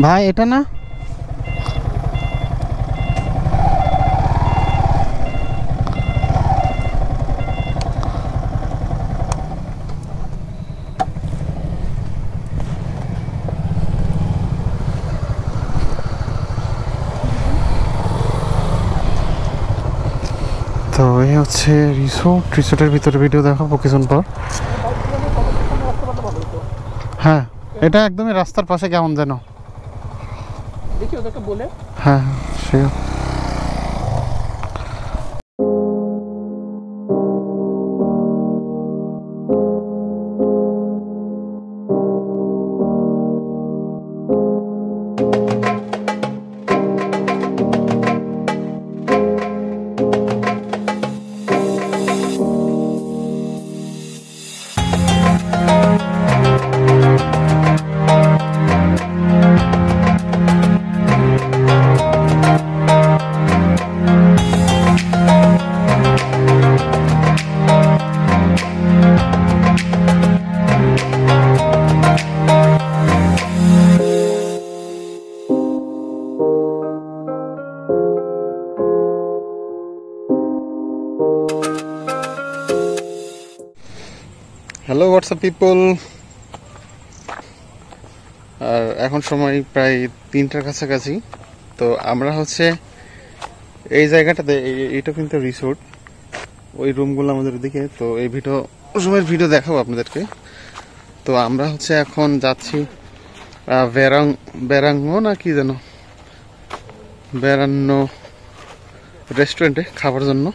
ভাই এটা না তো এই হচ্ছে রিসোর্টের ভিতরে ভিডিও দেখাবো কিছুক্ষণ পর। হ্যাঁ এটা একদমই রাস্তার পাশে কেমন যেন দেখি ওদেরকে বলে। হ্যাঁ সে হ্যালো হোয়াটসঅ্যাপ পিপল। আর এখন সময় প্রায় 3টার কাছাকাছি। তো আমরা হচ্ছে এই জায়গাটাতে, এটা কিন্তু রিসোর্ট, ওই রুমগুলো আমাদের দিকে। তো এই সময়ের ভিডিও দেখাবো আপনাদেরকে। তো আমরা হচ্ছে এখন যাচ্ছি বেরাঙ্গো না কি যেন, বেরান্ন রেস্টুরেন্টে খাবার জন্য।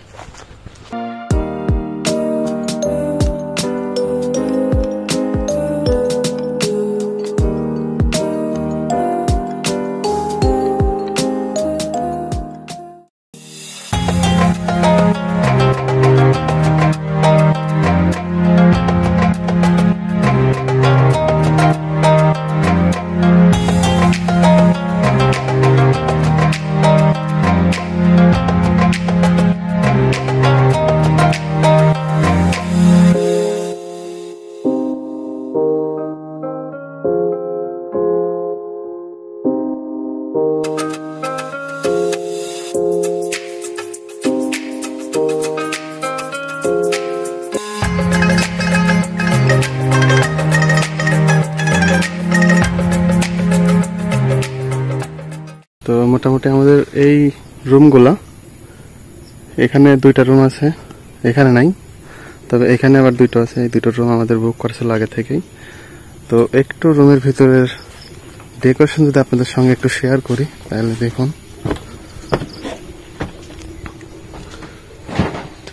তো মোটামুটি আমাদের এই রুমগুলা, এখানে 2টা রুম আছে, এখানে নাই, তবে এখানে আবার 2টো আছে। এই 2টো রুম আমাদের বুক করেছিল আগে থেকেই। তো একটু রুমের ভিতরের ডেকোরেশন যদি আপনাদের সঙ্গে একটু শেয়ার করি তাহলে দেখুন।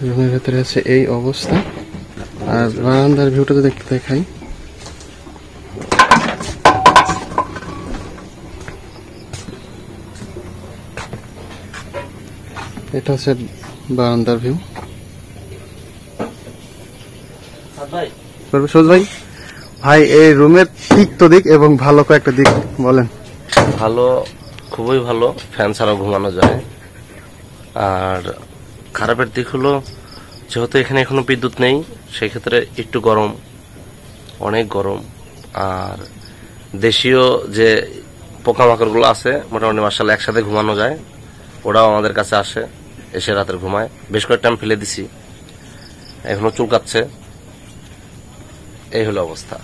রুমের ভিতরে আছে এই অবস্থা। আর বারান্দার ভিউটা যদি একটু দেখাই, এটা হচ্ছে বারান্দার ভিউ। সরোজ ভাই, ভাই এই রুমের তিক্ত দিক এবং ভালো কয়েকটা দিক বলেন। ভালো, খুবই ভালো, ফ্যান ছাড়াও ঘুমানো যায়। আর খারাপের দিক হলো যেহেতু এখানে এখনো বিদ্যুৎ নেই, সেই ক্ষেত্রে একটু গরম, অনেক গরম। আর দেশীয় যে পোকামাকড় গুলো আছে মোটামুটি মাশাআল্লাহ একসাথে ঘুমানো যায়, ওরাও আমাদের কাছে আসে, এসে রাতের ঘুমায়। বেশ কয়েকটা আমি ফেলে দিছি, এখনো চুলকাচ্ছে। এই হলো অবস্থা।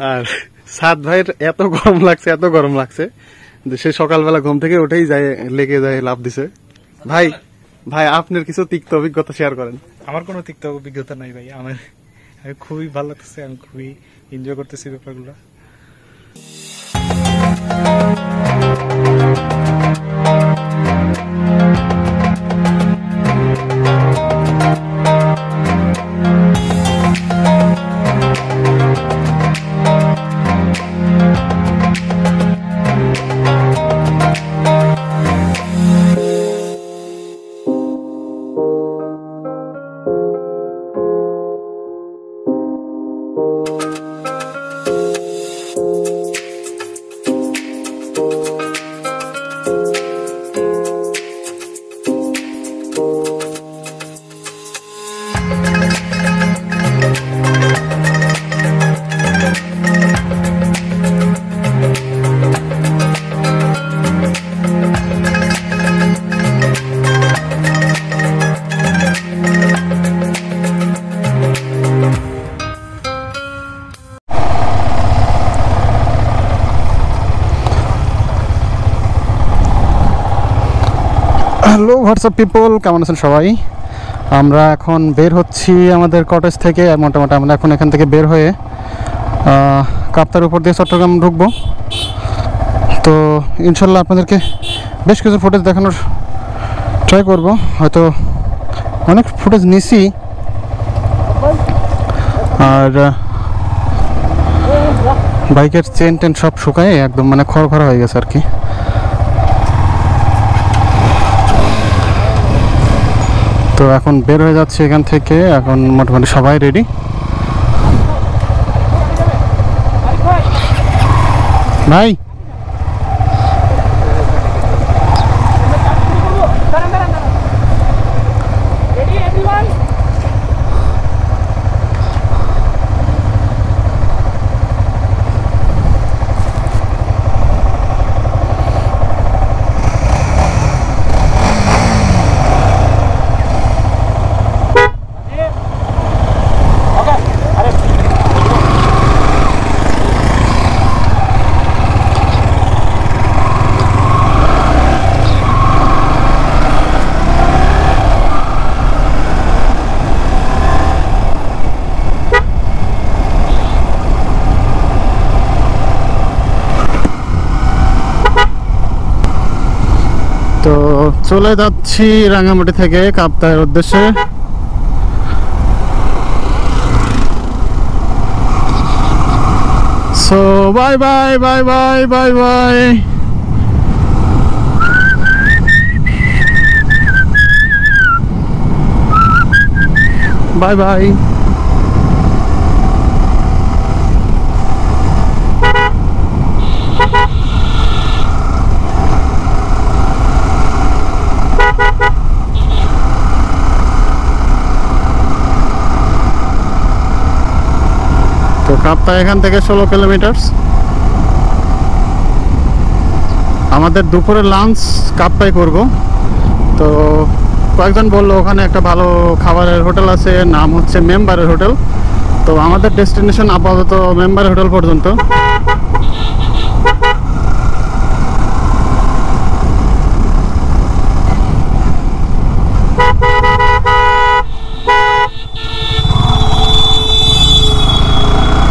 আর সাদ ভাইয়ের এত গরম লাগছে সে সকালবেলা ঘুম থেকে উঠেই যায়, লেগে যায়, লাভ দিছে। ভাই আপনার কিছু তিক্ত অভিজ্ঞতা শেয়ার করেন। আমার কোনো তিক্ত অভিজ্ঞতা নাই ভাই, আমি খুবই ভালো লাগতেছে, আমি খুবই এনজয় করতেছি ব্যাপারগুলো। হোয়াটসঅ্যাপ পিপল, কেমন আছেন সবাই? আমরা এখন বের হচ্ছি আমাদের কটেজ থেকে। আর মোটামুটি আমরা এখন এখান থেকে বের হয়ে কাপ্তার উপর দিয়ে চট্টগ্রাম ঢুকবো। তো ইনশাল্লাহ আপনাদেরকে বেশ কিছু ফুটেজ দেখানোর ট্রাই করব। হয়তো অনেক ফুটেজ নিছি, আর বাইকের চেন টেন সব শুকায় একদম মানে খড়খড়া হয়ে গেছে আর কি। তো এখন বের হয়ে যাচ্ছে এখান থেকে। এখন মোটামুটি সবাই রেডি। ভাই তো চলে যাচ্ছি রাঙামাটি থেকে কাপ্তাইয়ের উদ্দেশ্যে। So bye bye bye bye bye bye. Bye bye. তো কাপ্তাই এখান থেকে 16 কিলোমিটার। আমাদের দুপুরে লাঞ্চ কাপ্তাই করব। তো কয়েকজন বললো ওখানে একটা ভালো খাবারের হোটেল আছে, নাম হচ্ছে মেম্বারের হোটেল। তো আমাদের ডেস্টিনেশন আপাতত মেম্বারের হোটেল পর্যন্ত।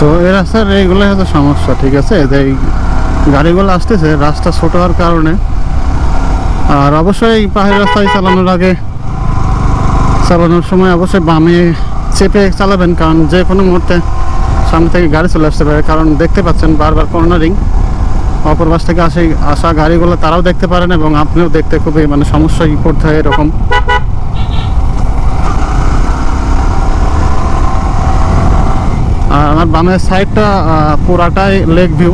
তো এই রাস্তার এইগুলো হয়তো সমস্যা, ঠিক আছে, যে এই গাড়িগুলো আসতেছে রাস্তা ছোট হওয়ার কারণে। আর অবশ্যই পাহাড়ি রাস্তায় চালানোর আগে চালানোর সময় অবশ্যই বামে চেপে চালাবেন, কারণ যে কোনো মুহূর্তে সামনে থেকে গাড়ি চলে আসতে পারে। কারণ দেখতে পাচ্ছেন বারবার কর্নারিং, অপর পাশ থেকে আসা গাড়িগুলো তারাও দেখতে পারেন এবং আপনিও দেখতে খুবই মানে সমস্যায় পড়তে হয় এরকম। আর আমার বামের সাইডটা পুরাটাই লেক ভিউ।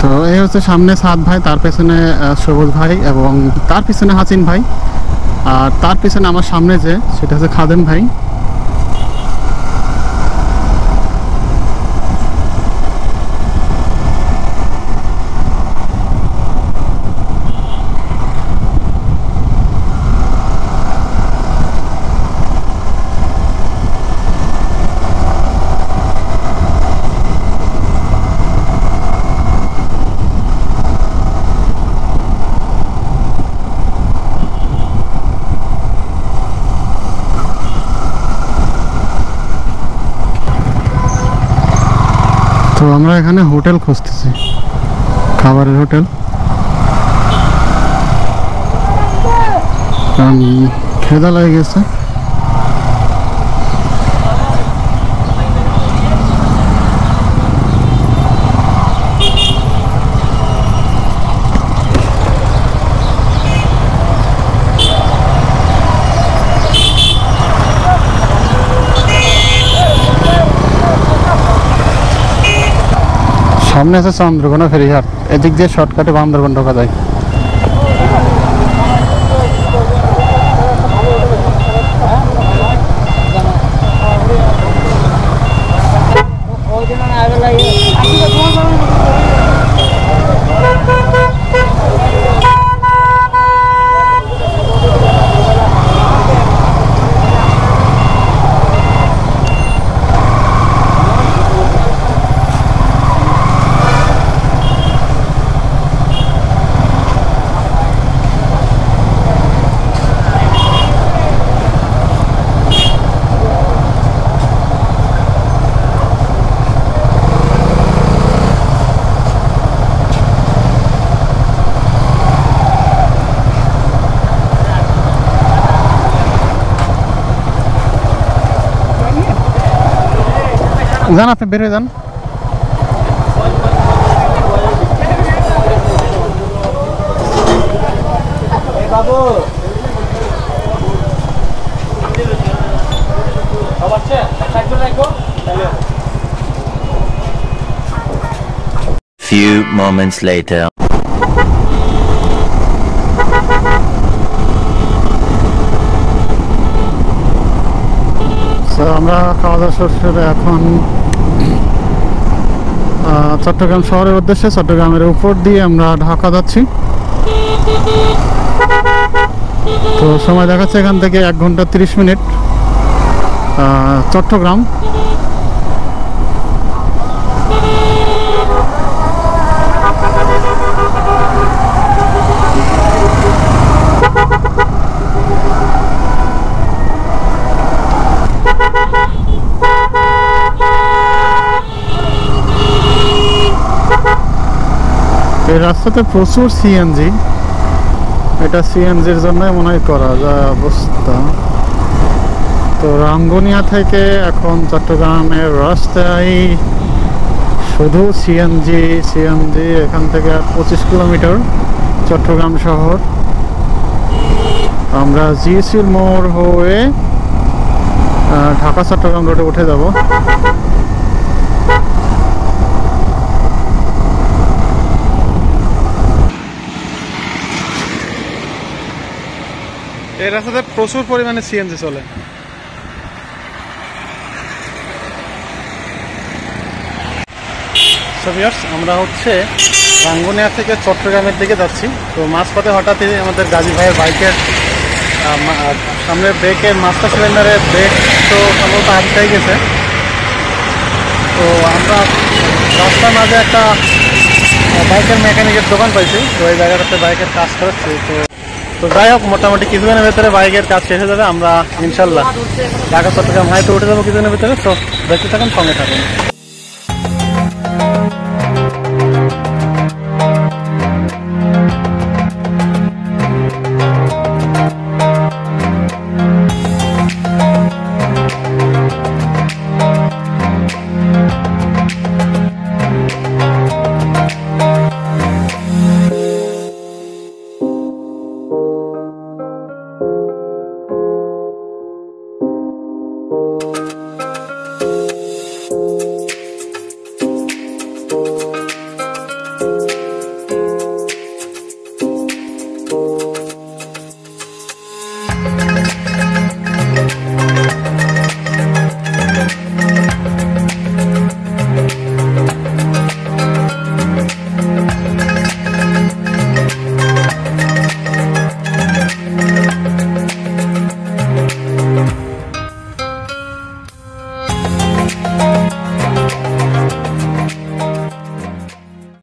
তো এই হচ্ছে সামনে সাদ ভাই, তার পেছনে সবুজ ভাই এবং তার পিছনে হাসিন ভাই, আর তার পিছনে আমার সামনে যে সেটা হচ্ছে খাদেম ভাই। তো আমরা এখানে হোটেল খুঁজতেছি, খাবারের হোটেল, কারণ খেদা লাগে গেছে। সামনে আছে চন্দ্রকোনা ফেরিঘাট, এদিক দিয়ে শর্টকাটে বান্দরবান ঢোকা যায়। যান, আপনি বের হয়ে যান। Few moments later. আমরা খাওয়া দাওয়া শেষে এখন চট্টগ্রাম শহরের উদ্দেশ্যে, চট্টগ্রামের উপর দিয়ে আমরা ঢাকা যাচ্ছি। তো সময় দেখাচ্ছে এখান থেকে 1 ঘন্টা 30 মিনিট চট্টগ্রাম। এই রাস্তাতে প্রচুর সিএনজি, এটা সিএনজির জন্য মনে হয় করা যায় অবস্থা। তো রাঙ্গুনিয়া থেকে এখন চট্টগ্রামের রাস্তায় শুধু সিএনজি। এখান থেকে 25 কিলোমিটার চট্টগ্রাম শহর। আমরা জিএসির মোড় হয়ে ঢাকা চট্টগ্রাম রোডে উঠে যাব। এই রাস্তাতে প্রচুর পরিমাণে সিএনজি চলে। আমরা হচ্ছে রাঙ্গুনিয়া থেকে চট্টগ্রামের দিকে যাচ্ছি। তো মাঝপথে হঠাৎই আমাদের গাজী ভাইয়ের বাইকের সামনের ব্রেকের মাস্টার সিলিন্ডারের ব্রেক তো সম্ভবত আটকাই গেছে। তো আমরা রাস্তার মাঝে একটা বাইকের মেকানিকের দোকান পাইছি। তো এই জায়গাটাতে বাইকের কাজ করাচ্ছি। তো যাই হোক, মোটামুটি কিছুদিনের ভেতরে বাইকের কাজ শেষ হয়ে যাবে। আমরা ইনশাল্লাহ ঢাকা চট্টগ্রাম হাইটে উঠে যাবো কিছুদিনের ভেতরে। তো দেখতে থাকুন, সঙ্গে থাকুন।